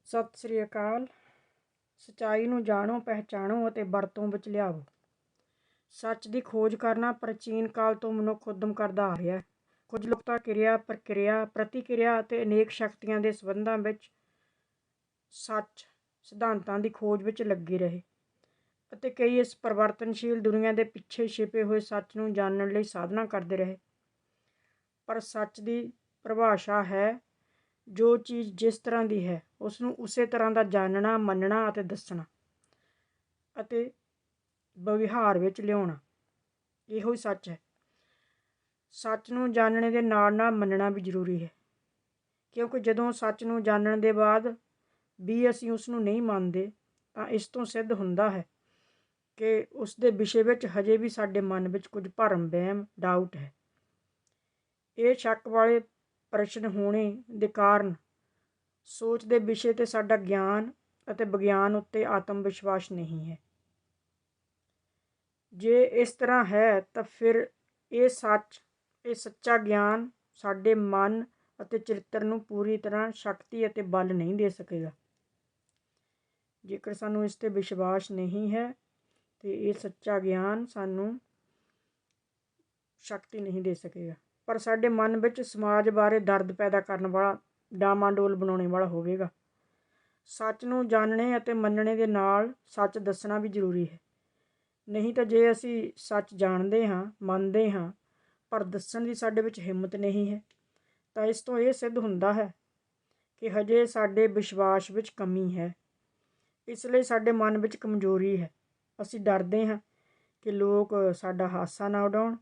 ਸਤਿ ਸ੍ਰੀ ਅਕਾਲ। ਸੱਚਾਈ ਨੂੰ ਜਾਣੋ, ਪਹਿਚਾਣੋ ਅਤੇ ਵਰਤੋਂ ਵਿੱਚ ਲਿਆਵੋ। ਸੱਚ ਦੀ ਖੋਜ ਕਰਨਾ ਪ੍ਰਾਚੀਨ ਕਾਲ ਤੋਂ ਮਨੁੱਖ ਉੱਦਮ ਕਰਦਾ ਆ ਰਿਹਾ ਹੈ। ਕੁਝ ਲੋਕ ਤਾਂ ਕਿਰਿਆ, ਪ੍ਰਕਿਰਿਆ, ਪ੍ਰਤੀਕਿਰਿਆ ਅਤੇ ਅਨੇਕ ਸ਼ਕਤੀਆਂ ਦੇ ਸੰਬੰਧਾਂ ਵਿੱਚ ਸੱਚ ਸਿਧਾਂਤਾਂ ਦੀ ਖੋਜ ਵਿੱਚ ਲੱਗੇ ਰਹੇ ਅਤੇ ਕਈ ਇਸ ਪਰਿਵਰਤਨਸ਼ੀਲ ਦੁਨੀਆ ਦੇ ਪਿੱਛੇ ਛਿਪੇ ਹੋਏ ਸੱਚ ਨੂੰ ਜਾਣਨ ਲਈ ਸਾਧਨਾ ਕਰਦੇ ਰਹੇ। ਪਰ ਸੱਚ ਦੀ ਪਰਿਭਾਸ਼ਾ ਹੈ ਜੋ ਚੀਜ਼ ਜਿਸ ਤਰ੍ਹਾਂ ਦੀ ਹੈ ਉਸ ਨੂੰ ਉਸੇ ਤਰ੍ਹਾਂ ਦਾ ਜਾਣਨਾ, ਮੰਨਣਾ ਅਤੇ ਦੱਸਣਾ ਅਤੇ ਵਿਵਹਾਰ ਵਿੱਚ ਲਿਆਉਣਾ। ਇਹੋ ਹੀ ਸੱਚ ਹੈ। ਸੱਚ ਨੂੰ ਜਾਣਨੇ ਦੇ ਨਾਲ ਨਾਲ ਮੰਨਣਾ ਵੀ ਜ਼ਰੂਰੀ ਹੈ, ਕਿਉਂਕਿ ਜਦੋਂ ਸੱਚ ਨੂੰ ਜਾਣਨ ਦੇ ਬਾਅਦ ਵੀ ਅਸੀਂ ਉਸ ਨੂੰ ਨਹੀਂ ਮੰਨਦੇ ਤਾਂ ਇਸ ਤੋਂ ਸਿੱਧ ਹੁੰਦਾ ਹੈ ਕਿ ਉਸ ਦੇ ਵਿਸ਼ੇ ਵਿੱਚ ਹਜੇ ਵੀ ਸਾਡੇ ਮਨ ਵਿੱਚ ਕੁਝ ਭਰਮ, ਵਹਿਮ, ਡਾਊਟ ਹੈ। ਇਹ ਸ਼ੱਕ ਵਾਲੇ ਪ੍ਰਸ਼ਨ ਹੋਣੇ ਦੇ ਕਾਰਨ ਸੋਚ ਦੇ ਵਿਸ਼ੇ 'ਤੇ ਸਾਡਾ ਗਿਆਨ ਅਤੇ ਵਿਗਿਆਨ ਉੱਤੇ ਆਤਮ ਵਿਸ਼ਵਾਸ ਨਹੀਂ ਹੈ। ਜੇ ਇਸ ਤਰ੍ਹਾਂ ਹੈ ਤਾਂ ਫਿਰ ਇਹ ਸੱਚਾ ਗਿਆਨ ਸਾਡੇ ਮਨ ਅਤੇ ਚਰਿੱਤਰ ਨੂੰ ਪੂਰੀ ਤਰ੍ਹਾਂ ਸ਼ਕਤੀ ਅਤੇ ਬਲ ਨਹੀਂ ਦੇ ਸਕੇਗਾ। ਜੇਕਰ ਸਾਨੂੰ ਇਸ 'ਤੇ ਵਿਸ਼ਵਾਸ ਨਹੀਂ ਹੈ ਤੇ ਇਹ ਸੱਚਾ ਗਿਆਨ ਸਾਨੂੰ ਸ਼ਕਤੀ ਨਹੀਂ ਦੇ ਸਕੇਗਾ, ਪਰ ਸਾਡੇ ਮਨ ਵਿੱਚ ਸਮਾਜ ਬਾਰੇ ਦਰਦ ਪੈਦਾ ਕਰਨ ਵਾਲਾ, ਡਾਮਾਡੋਲ ਬਣਾਉਣ ਵਾਲਾ ਹੋਵੇਗਾ। ਸੱਚ ਨੂੰ ਜਾਣਨੇ ਅਤੇ ਮੰਨਣੇ ਦੇ ਨਾਲ ਸੱਚ ਦੱਸਣਾ ਵੀ ਜ਼ਰੂਰੀ ਹੈ। ਨਹੀਂ ਤਾਂ ਜੇ ਅਸੀਂ ਸੱਚ ਜਾਣਦੇ ਹਾਂ, ਮੰਨਦੇ ਹਾਂ, ਪਰ ਦੱਸਣ ਦੀ ਸਾਡੇ ਵਿੱਚ ਹਿੰਮਤ ਨਹੀਂ ਹੈ, ਤਾਂ ਇਸ ਤੋਂ ਇਹ ਸਿੱਧ ਹੁੰਦਾ ਹੈ ਕਿ ਹਜੇ ਸਾਡੇ ਵਿਸ਼ਵਾਸ ਵਿੱਚ ਕਮੀ ਹੈ। ਇਸ ਲਈ ਸਾਡੇ ਮਨ ਵਿੱਚ ਕਮਜ਼ੋਰੀ ਹੈ। ਅਸੀਂ ਡਰਦੇ ਹਾਂ ਕਿ ਲੋਕ ਸਾਡਾ ਹਾਸਾ ਨਾ ਉਡਾਉਣ,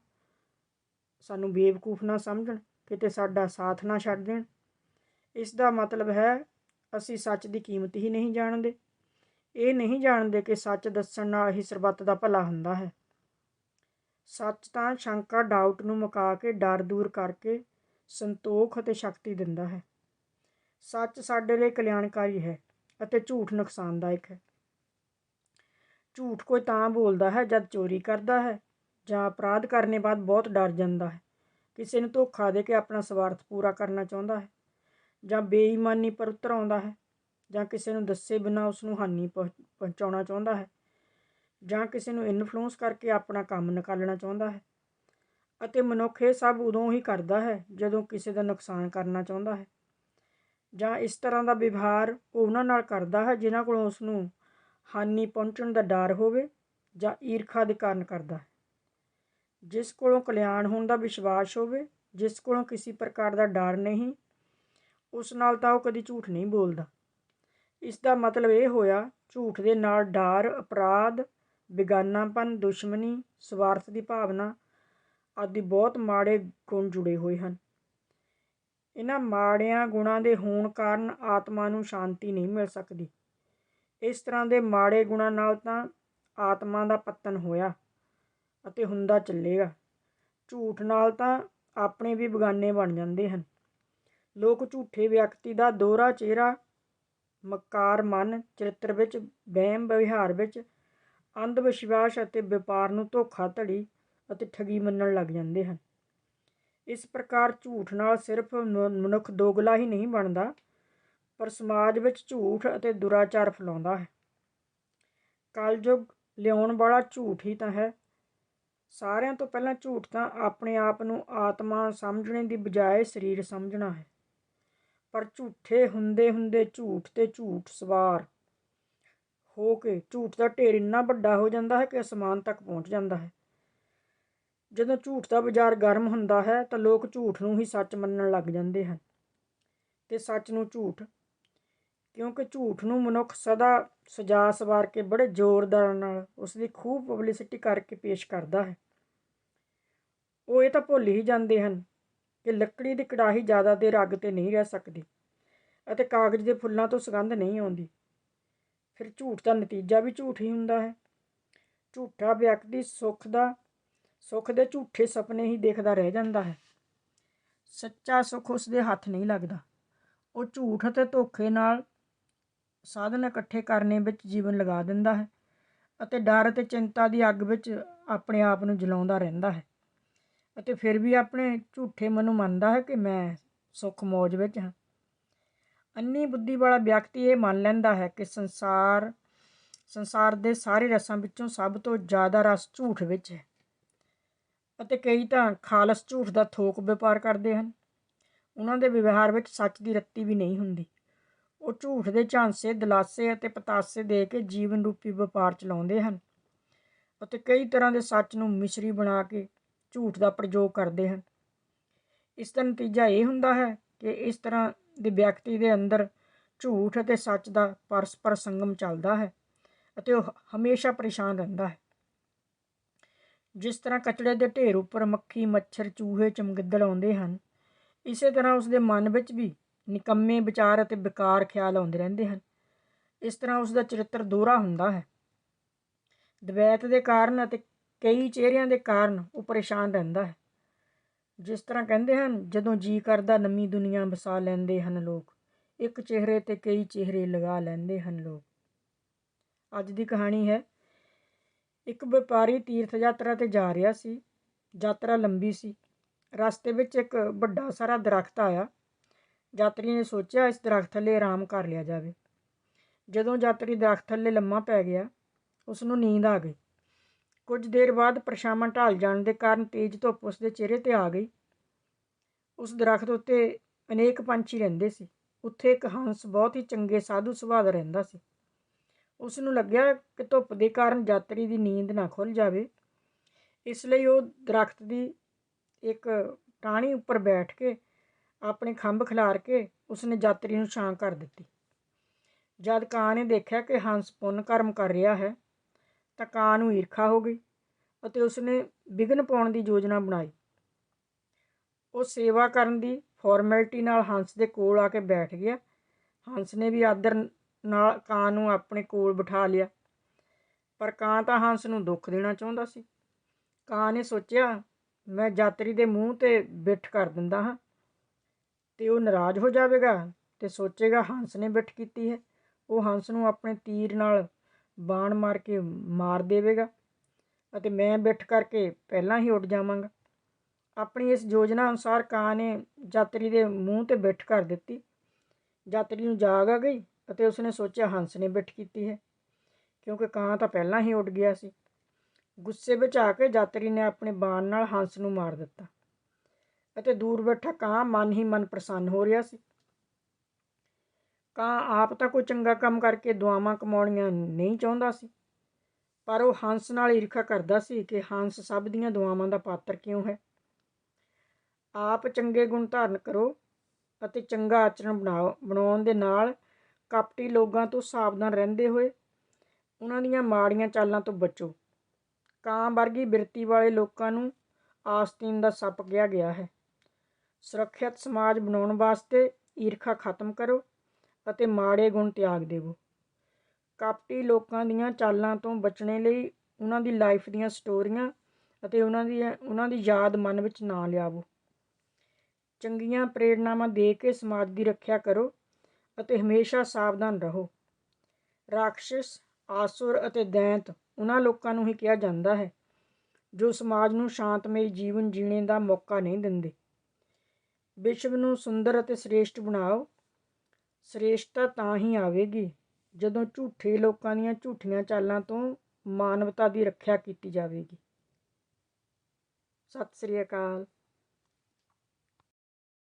ਸਾਨੂੰ ਬੇਵਕੂਫ ਨਾ ਸਮਝਣ, ਕਿਤੇ ਸਾਡਾ ਸਾਥ ਨਾ ਛੱਡ ਦੇਣ। ਇਸ ਦਾ ਮਤਲਬ ਹੈ ਅਸੀਂ ਸੱਚ ਦੀ ਕੀਮਤ ਹੀ ਨਹੀਂ ਜਾਣਦੇ। ਇਹ ਨਹੀਂ ਜਾਣਦੇ ਕਿ ਸੱਚ ਦੱਸਣ ਨਾਲ ਹੀ ਸਰਬੱਤ ਦਾ ਭਲਾ ਹੁੰਦਾ ਹੈ। ਸੱਚ ਤਾਂ ਸ਼ੰਕਾ, ਡਾਊਟ ਨੂੰ ਮੁਕਾ ਕੇ, ਡਰ ਦੂਰ ਕਰਕੇ ਸੰਤੋਖ ਅਤੇ ਸ਼ਕਤੀ ਦਿੰਦਾ ਹੈ। ਸੱਚ ਸਾਡੇ ਲਈ ਕਲਿਆਣਕਾਰੀ ਹੈ ਅਤੇ ਝੂਠ ਨੁਕਸਾਨਦਾਇਕ ਹੈ। ਝੂਠ ਕੋਈ ਤਾਂ ਬੋਲਦਾ ਹੈ ਜਦ ਚੋਰੀ ਕਰਦਾ ਹੈ ਜਾਂ ਅਪਰਾਧ ਕਰਨੇ ਬਾਅਦ ਬਹੁਤ ਡਰ ਜਾਂਦਾ ਹੈ, ਕਿਸੇ ਨੂੰ ਧੋਖਾ ਦੇ ਕੇ ਆਪਣਾ ਸਵਾਰਥ ਪੂਰਾ ਕਰਨਾ ਚਾਹੁੰਦਾ ਹੈ, ਜਾਂ ਬੇਈਮਾਨੀ ਪਰ ਉਤਰ ਆਉਂਦਾ ਹੈ, ਜਾਂ ਕਿਸੇ ਨੂੰ ਦੱਸੇ ਬਿਨਾਂ ਉਸ ਨੂੰ ਹਾਨੀ ਪਹੁੰਚਾਉਣਾ ਚਾਹੁੰਦਾ ਹੈ, ਜਾਂ ਕਿਸੇ ਨੂੰ ਇਨਫਲੂਐਂਸ ਕਰਕੇ ਆਪਣਾ ਕੰਮ ਨਿਕਾਲਣਾ ਚਾਹੁੰਦਾ ਹੈ। ਅਤੇ ਮਨੁੱਖ ਇਹ ਸਭ ਉਦੋਂ ਹੀ ਕਰਦਾ ਹੈ ਜਦੋਂ ਕਿਸੇ ਦਾ ਨੁਕਸਾਨ ਕਰਨਾ ਚਾਹੁੰਦਾ ਹੈ, ਜਾਂ ਇਸ ਤਰ੍ਹਾਂ ਦਾ ਵਿਵਹਾਰ ਉਹਨਾਂ ਨਾਲ ਕਰਦਾ ਹੈ ਜਿਨ੍ਹਾਂ ਕੋਲੋਂ ਉਸ ਨੂੰ ਹਾਨੀ ਪਹੁੰਚਣ ਦਾ ਡਰ ਹੋਵੇ, ਜਾਂ ਈਰਖਾ ਦੇ ਕਾਰਨ ਕਰਦਾ ਹੈ। ਜਿਸ ਕੋਲੋਂ ਕਲਿਆਣ ਹੋਣ ਦਾ ਵਿਸ਼ਵਾਸ ਹੋਵੇ, ਜਿਸ ਕੋਲੋਂ ਕਿਸੇ ਪ੍ਰਕਾਰ ਦਾ ਡਰ ਨਹੀਂ, ਉਸ ਨਾਲ ਤਾਂ ਉਹ ਕਦੀ ਝੂਠ ਨਹੀਂ ਬੋਲਦਾ। ਇਸ ਦਾ ਮਤਲਬ ਇਹ ਹੋਇਆ, ਝੂਠ ਦੇ ਨਾਲ ਡਰ, ਅਪਰਾਧ, ਬੇਗਾਨਾਪਨ, ਦੁਸ਼ਮਣੀ, ਸਵਾਰਥ ਦੀ ਭਾਵਨਾ ਆਦਿ ਬਹੁਤ ਮਾੜੇ ਗੁਣ ਜੁੜੇ ਹੋਏ ਹਨ। ਇਹਨਾਂ ਮਾੜਿਆਂ ਗੁਣਾਂ ਦੇ ਹੋਣ ਕਾਰਨ ਆਤਮਾ ਨੂੰ ਸ਼ਾਂਤੀ ਨਹੀਂ ਮਿਲ ਸਕਦੀ। ਇਸ ਤਰ੍ਹਾਂ ਦੇ ਮਾੜੇ ਗੁਣਾਂ ਨਾਲ ਤਾਂ ਆਤਮਾ ਦਾ ਪਤਨ ਹੋਇਆ ਅਤੇ ਹੁੰਦਾ ਚੱਲੇਗਾ। ਝੂਠ ਨਾਲ ਤਾਂ ਆਪਣੇ ਵੀ ਬੇਗਾਨੇ ਬਣ ਜਾਂਦੇ ਹਨ। ਲੋਕ ਝੂਠੇ ਵਿਅਕਤੀ ਦਾ ਦੋਹਰਾ ਚਿਹਰਾ, ਮਕਾਰ ਮਨ, ਚਰਿੱਤਰ ਵਿੱਚ, ਵਹਿਮ, ਵਿਵਹਾਰ ਵਿੱਚ, ਅੰਧ ਵਿਸ਼ਵਾਸ ਅਤੇ ਵਪਾਰ ਨੂੰ ਧੋਖਾ ਧੜੀ ਅਤੇ ਠੱਗੀ ਮੰਨਣ ਲੱਗ ਜਾਂਦੇ ਹਨ। ਇਸ ਪ੍ਰਕਾਰ ਝੂਠ ਨਾਲ ਸਿਰਫ ਮਨੁੱਖ ਦੋਗਲਾ ਹੀ ਨਹੀਂ ਬਣਦਾ, ਪਰ ਸਮਾਜ ਵਿੱਚ ਝੂਠ ਅਤੇ ਦੁਰਾਚਾਰ ਫੈਲਾਉਂਦਾ ਹੈ। ਕਲਯੁੱਗ ਲਿਆਉਣ ਵਾਲਾ ਝੂਠ ਹੀ ਤਾਂ ਹੈ। ਸਾਰਿਆਂ ਤੋਂ ਪਹਿਲਾਂ ਝੂਠ ਤਾਂ ਆਪਣੇ ਆਪ ਨੂੰ ਆਤਮਾ ਸਮਝਣੇ ਦੀ ਬਜਾਏ ਸਰੀਰ ਸਮਝਣਾ ਹੈ। ਪਰ ਝੂਠੇ ਹੁੰਦੇ ਹੁੰਦੇ ਝੂਠ ਤੇ ਝੂਠ ਸਵਾਰ ਹੋ ਕੇ ਝੂਠ ਦਾ ਢੇਰ ਇੰਨਾ ਵੱਡਾ ਹੋ ਜਾਂਦਾ ਹੈ ਕਿ ਅਸਮਾਨ ਤੱਕ ਪਹੁੰਚ ਜਾਂਦਾ ਹੈ। ਜਦੋਂ ਝੂਠ ਦਾ ਬਾਜ਼ਾਰ ਗਰਮ ਹੁੰਦਾ ਹੈ ਤਾਂ ਲੋਕ ਝੂਠ ਨੂੰ ਹੀ ਸੱਚ ਮੰਨਣ ਲੱਗ ਜਾਂਦੇ ਹਨ ਤੇ ਸੱਚ ਨੂੰ ਝੂਠ, ਕਿਉਂਕਿ ਝੂਠ ਨੂੰ ਮਨੁੱਖ ਸਦਾ ਸਜਾ ਸਵਾਰ ਕੇ ਬੜੇ ਜ਼ੋਰਦਾਰ ਨਾਲ ਉਸ ਦੀ ਖੂਬ ਪਬਲਿਸਿਟੀ ਕਰਕੇ ਪੇਸ਼ ਕਰਦਾ ਹੈ। ਉਹ ਇਹ ਤਾਂ ਭੁੱਲ ਹੀ ਜਾਂਦੇ ਹਨ ਕਿ ਲੱਕੜੀ ਦੀ ਕੜਾਹੀ ਜ਼ਿਆਦਾ ਦੇਰ ਅੱਗ 'ਤੇ ਨਹੀਂ ਰਹਿ ਸਕਦੀ ਅਤੇ ਕਾਗਜ਼ ਦੇ ਫੁੱਲਾਂ ਤੋਂ ਸੁਗੰਧ ਨਹੀਂ ਆਉਂਦੀ। ਫਿਰ ਝੂਠ ਦਾ ਨਤੀਜਾ ਵੀ ਝੂਠ ਹੀ ਹੁੰਦਾ ਹੈ। ਝੂਠਾ ਵਿਅਕਤੀ ਸੁੱਖ ਦੇ ਝੂਠੇ ਸੁਪਨੇ ਹੀ ਦੇਖਦਾ ਰਹਿ ਜਾਂਦਾ ਹੈ। ਸੱਚਾ ਸੁੱਖ ਉਸ ਦੇ ਹੱਥ ਨਹੀਂ ਲੱਗਦਾ। ਉਹ ਝੂਠ ਅਤੇ ਧੋਖੇ ਨਾਲ ਸਾਧਨ ਇਕੱਠੇ ਕਰਨੇ ਵਿੱਚ ਜੀਵਨ ਲਗਾ ਦਿੰਦਾ ਹੈ ਅਤੇ ਡਰ ਅਤੇ ਚਿੰਤਾ ਦੀ ਅੱਗ ਵਿੱਚ ਆਪਣੇ ਆਪ ਨੂੰ ਜਲਾਉਂਦਾ ਰਹਿੰਦਾ ਹੈ ਅਤੇ ਫਿਰ ਵੀ ਆਪਣੇ ਝੂਠੇ ਮਨ ਨੂੰ ਮੰਨਦਾ ਹੈ ਕਿ ਮੈਂ ਸੁੱਖ ਮੌਜ ਵਿੱਚ ਹਾਂ। ਅੰਨੀ ਬੁੱਧੀ ਵਾਲਾ ਵਿਅਕਤੀ ਇਹ ਮੰਨ ਲੈਂਦਾ ਹੈ ਕਿ ਸੰਸਾਰ ਦੇ ਸਾਰੇ ਰਸਾਂ ਵਿੱਚੋਂ ਸਭ ਤੋਂ ਜ਼ਿਆਦਾ ਰਸ ਝੂਠ ਵਿੱਚ ਹੈ, ਅਤੇ ਕਈ ਤਾਂ ਖਾਲਸ ਝੂਠ ਦਾ ਥੋਕ ਵਪਾਰ ਕਰਦੇ ਹਨ। ਉਹਨਾਂ ਦੇ ਵਿਵਹਾਰ ਵਿੱਚ ਸੱਚ ਦੀ ਰੱਤੀ ਵੀ ਨਹੀਂ ਹੁੰਦੀ। ਉਹ ਝੂਠ ਦੇ ਝਾਂਸੇ, ਦਿਲਾਸੇ ਅਤੇ ਪਤਾਸੇ ਦੇ ਕੇ ਜੀਵਨ ਰੂਪੀ ਵਪਾਰ ਚਲਾਉਂਦੇ ਹਨ, ਅਤੇ ਕਈ ਤਰ੍ਹਾਂ ਦੇ ਸੱਚ ਨੂੰ ਮਿਸ਼ਰੀ ਬਣਾ ਕੇ ਝੂਠ ਦਾ ਪ੍ਰਯੋਗ ਕਰਦੇ ਹਨ। ਇਸ ਦਾ ਨਤੀਜਾ ਇਹ ਹੁੰਦਾ ਹੈ ਕਿ ਇਸ ਤਰ੍ਹਾਂ ਦੇ ਵਿਅਕਤੀ ਦੇ ਅੰਦਰ ਝੂਠ ਅਤੇ ਸੱਚ ਦਾ ਪਰਸਪਰ ਸੰਗਮ ਚੱਲਦਾ ਹੈ, ਅਤੇ ਉਹ ਹਮੇਸ਼ਾ ਪਰੇਸ਼ਾਨ ਰਹਿੰਦਾ ਹੈ। ਜਿਸ ਤਰ੍ਹਾਂ ਕਚੜੇ ਦੇ ਢੇਰ ਉੱਪਰ ਮੱਖੀ, ਮੱਛਰ, ਚੂਹੇ, ਚਮਗਿੱਦੜ ਆਉਂਦੇ ਹਨ, ਇਸੇ ਤਰ੍ਹਾਂ ਉਸ ਦੇ ਮਨ ਵਿੱਚ ਵੀ ਨਿਕੰਮੇ ਵਿਚਾਰ ਅਤੇ ਬੇਕਾਰ ਖਿਆਲ ਆਉਂਦੇ ਰਹਿੰਦੇ ਹਨ। ਇਸ ਤਰ੍ਹਾਂ ਉਸ ਦਾ ਚਰਿੱਤਰ ਦੋਹਰਾ ਹੁੰਦਾ ਹੈ। ਦਵੈਤ ਦੇ ਕਾਰਨ ਅਤੇ ਕਈ ਚਿਹਰਿਆਂ ਦੇ ਕਾਰਨ ਉਹ ਪਰੇਸ਼ਾਨ ਰਹਿੰਦਾ ਹੈ। ਜਿਸ ਤਰ੍ਹਾਂ ਕਹਿੰਦੇ ਹਨ, ਜਦੋਂ ਜੀ ਕਰਦਾ ਨਵੀਂ ਦੁਨੀਆ ਵਸਾ ਲੈਂਦੇ ਹਨ ਲੋਕ, ਇੱਕ ਚਿਹਰੇ 'ਤੇ ਕਈ ਚਿਹਰੇ ਲਗਾ ਲੈਂਦੇ ਹਨ ਲੋਕ। ਅੱਜ ਦੀ ਕਹਾਣੀ ਹੈ। ਇੱਕ ਵਪਾਰੀ ਤੀਰਥ ਯਾਤਰਾ 'ਤੇ ਜਾ ਰਿਹਾ ਸੀ। ਯਾਤਰਾ ਲੰਬੀ ਸੀ। ਰਸਤੇ ਵਿੱਚ ਇੱਕ ਵੱਡਾ ਸਾਰਾ ਦਰੱਖਤ ਆਇਆ। ਯਾਤਰੀ ਨੇ ਸੋਚਿਆ ਇਸ ਦਰੱਖਤ ਥੱਲੇ ਆਰਾਮ ਕਰ ਲਿਆ ਜਾਵੇ। ਜਦੋਂ ਯਾਤਰੀ ਦਰੱਖਤ ਥੱਲੇ ਲੰਮਾ ਪੈ ਗਿਆ, ਉਸ ਨੂੰ ਨੀਂਦ ਆ ਗਈ। ਕੁਝ ਦੇਰ ਬਾਅਦ ਪਰਛਾਵਾਂ ਢਲ ਜਾਣ ਦੇ ਕਾਰਨ ਤੇਜ਼ ਧੁੱਪ ਉਸ ਦੇ ਚਿਹਰੇ 'ਤੇ ਆ ਗਈ। ਉਸ ਦਰੱਖਤ ਉੱਤੇ ਅਨੇਕ ਪੰਛੀ ਰਹਿੰਦੇ ਸੀ। ਉੱਥੇ ਇੱਕ ਹੰਸ ਬਹੁਤ ਹੀ ਚੰਗੇ ਸਾਧੂ ਸੁਭਾਅ ਦਾ ਰਹਿੰਦਾ ਸੀ। ਉਸ ਨੂੰ ਲੱਗਿਆ ਕਿ ਧੁੱਪ ਦੇ ਕਾਰਨ ਯਾਤਰੀ ਦੀ ਨੀਂਦ ਨਾ ਖੁੱਲ੍ਹ ਜਾਵੇ, ਇਸ ਲਈ ਉਹ ਦਰੱਖਤ ਦੀ ਇੱਕ ਟਾਹਣੀ ਉੱਪਰ ਬੈਠ ਕੇ ਆਪਣੇ ਖੰਭ ਖਿਲਾਰ ਕੇ ਉਸਨੇ ਯਾਤਰੀ ਨੂੰ ਛਾਂ ਕਰ ਦਿੱਤੀ। ਜਦ ਕਾਂ ਨੇ ਦੇਖਿਆ ਕਿ ਹੰਸ ਪੁੰਨ ਕਰਮ ਕਰ ਰਿਹਾ ਹੈ, ਤਾਂ ਕਾਂ ਨੂੰ ਈਰਖਾ ਹੋ ਗਈ ਅਤੇ ਉਸਨੇ ਵਿਘਨ ਪਾਉਣ ਦੀ ਯੋਜਨਾ ਬਣਾਈ। ਉਹ ਸੇਵਾ ਕਰਨ ਦੀ ਫਾਰਮੈਲਿਟੀ ਨਾਲ ਹੰਸ ਦੇ ਕੋਲ ਆ ਕੇ ਬੈਠ ਗਿਆ। ਹੰਸ ਨੇ ਵੀ ਆਦਰ ਨਾਲ ਕਾਂ ਨੂੰ ਆਪਣੇ ਕੋਲ ਬਿਠਾ ਲਿਆ, ਪਰ ਕਾਂ ਤਾਂ ਹੰਸ ਨੂੰ ਦੁੱਖ ਦੇਣਾ ਚਾਹੁੰਦਾ ਸੀ। ਕਾਂ ਨੇ ਸੋਚਿਆ, ਮੈਂ ਯਾਤਰੀ ਦੇ ਮੂੰਹ 'ਤੇ ਬਿੱਠ ਕਰ ਦਿੰਦਾ ਹਾਂ ਅਤੇ ਉਹ ਨਾਰਾਜ਼ ਹੋ ਜਾਵੇਗਾ ਅਤੇ ਸੋਚੇਗਾ ਹੰਸ ਨੇ ਬਿੱਠ ਕੀਤੀ ਹੈ। ਉਹ ਹੰਸ ਨੂੰ ਆਪਣੇ ਤੀਰ ਨਾਲ ਬਾਣ ਮਾਰ ਕੇ ਮਾਰ ਦੇਵੇਗਾ ਅਤੇ ਮੈਂ ਬਿੱਠ ਕਰਕੇ ਪਹਿਲਾਂ ਹੀ ਉੱਡ ਜਾਵਾਂਗਾ। ਆਪਣੀ ਇਸ ਯੋਜਨਾ ਅਨੁਸਾਰ ਕਾਂ ਨੇ ਯਾਤਰੀ ਦੇ ਮੂੰਹ 'ਤੇ ਬਿੱਠ ਕਰ ਦਿੱਤੀ। ਯਾਤਰੀ ਨੂੰ ਜਾਗ ਆ ਗਈ ਅਤੇ ਉਸਨੇ ਸੋਚਿਆ ਹੰਸ ਨੇ ਬਿੱਠ ਕੀਤੀ ਹੈ, ਕਿਉਂਕਿ ਕਾਂ ਤਾਂ ਪਹਿਲਾਂ ਹੀ ਉੱਡ ਗਿਆ ਸੀ। ਗੁੱਸੇ ਵਿੱਚ ਆ ਕੇ ਯਾਤਰੀ ਨੇ ਆਪਣੇ ਬਾਣ ਨਾਲ ਹੰਸ ਨੂੰ ਮਾਰ ਦਿੱਤਾ, ਅਤੇ ਦੂਰ ਬੈਠਾ ਕਾਂ ਮਨ ਹੀ ਮਨ ਪ੍ਰਸੰਨ ਹੋ ਰਿਹਾ ਸੀ। ਕਾਂ ਆਪ ਤਾਂ ਕੋਈ ਚੰਗਾ ਕੰਮ ਕਰਕੇ ਦੁਆਵਾਂ ਕਮਾਉਣੀਆਂ ਨਹੀਂ ਚਾਹੁੰਦਾ ਸੀ, ਪਰ ਉਹ ਹੰਸ ਨਾਲ ਈਰਖਾ ਕਰਦਾ ਸੀ ਕਿ ਹੰਸ ਸਭ ਦੀਆਂ ਦੁਆਵਾਂ ਦਾ ਪਾਤਰ ਕਿਉਂ ਹੈ। ਆਪ ਚੰਗੇ ਗੁਣ ਧਾਰਨ ਕਰੋ ਅਤੇ ਚੰਗਾ ਆਚਰਣ ਬਣਾਉਣ ਦੇ ਨਾਲ ਕਪਟੀ ਲੋਕਾਂ ਤੋਂ ਸਾਵਧਾਨ ਰਹਿੰਦੇ ਹੋਏ ਉਹਨਾਂ ਦੀਆਂ ਮਾੜੀਆਂ ਚਾਲਾਂ ਤੋਂ ਬਚੋ। ਕਾਂ ਵਰਗੀ ਬਿਰਤੀ ਵਾਲੇ ਲੋਕਾਂ ਨੂੰ ਆਸਤੀਨ ਦਾ ਸੱਪ ਕਿਹਾ ਗਿਆ ਹੈ। ਸੁਰੱਖਿਅਤ ਸਮਾਜ ਬਣਾਉਣ ਵਾਸਤੇ ਈਰਖਾ ਖਤਮ ਕਰੋ ਅਤੇ ਮਾੜੇ ਗੁਣ ਤਿਆਗ ਦੇਵੋ। ਕਪਟੀ ਲੋਕਾਂ ਦੀਆਂ ਚਾਲਾਂ ਤੋਂ ਬਚਣੇ ਲਈ ਉਹਨਾਂ ਦੀ ਲਾਈਫ ਦੀਆਂ ਸਟੋਰੀਆਂ ਅਤੇ ਉਹਨਾਂ ਦੀ ਯਾਦ ਮਨ ਵਿੱਚ ਨਾ ਲਿਆਵੋ। ਚੰਗੀਆਂ ਪ੍ਰੇਰਨਾਵਾਂ ਦੇ ਕੇ ਸਮਾਜ ਦੀ ਰੱਖਿਆ ਕਰੋ ਅਤੇ ਹਮੇਸ਼ਾ ਸਾਵਧਾਨ ਰਹੋ। ਰਾਖਸ਼, ਆਸੁਰ ਅਤੇ ਦੈਂਤ ਉਹਨਾਂ ਲੋਕਾਂ ਨੂੰ ਹੀ ਕਿਹਾ ਜਾਂਦਾ ਹੈ ਜੋ ਸਮਾਜ ਨੂੰ ਸ਼ਾਂਤਮਈ ਜੀਵਨ ਜੀਣੇ ਦਾ ਮੌਕਾ ਨਹੀਂ ਦਿੰਦੇ। ਵਿਸ਼ਵ ਨੂੰ ਸੁੰਦਰ ਅਤੇ ਸ੍ਰੇਸ਼ਟ ਬਣਾਓ। ਸ੍ਰੇਸ਼ਟਤਾ ਤਾਂ ਹੀ ਆਵੇਗੀ ਜਦੋਂ ਝੂਠੇ ਲੋਕਾਂ ਦੀਆਂ ਝੂਠੀਆਂ ਚਾਲਾਂ ਤੋਂ ਮਾਨਵਤਾ ਦੀ ਰੱਖਿਆ ਕੀਤੀ ਜਾਵੇਗੀ। ਸਤਿ ਸ੍ਰੀ ਅਕਾਲ।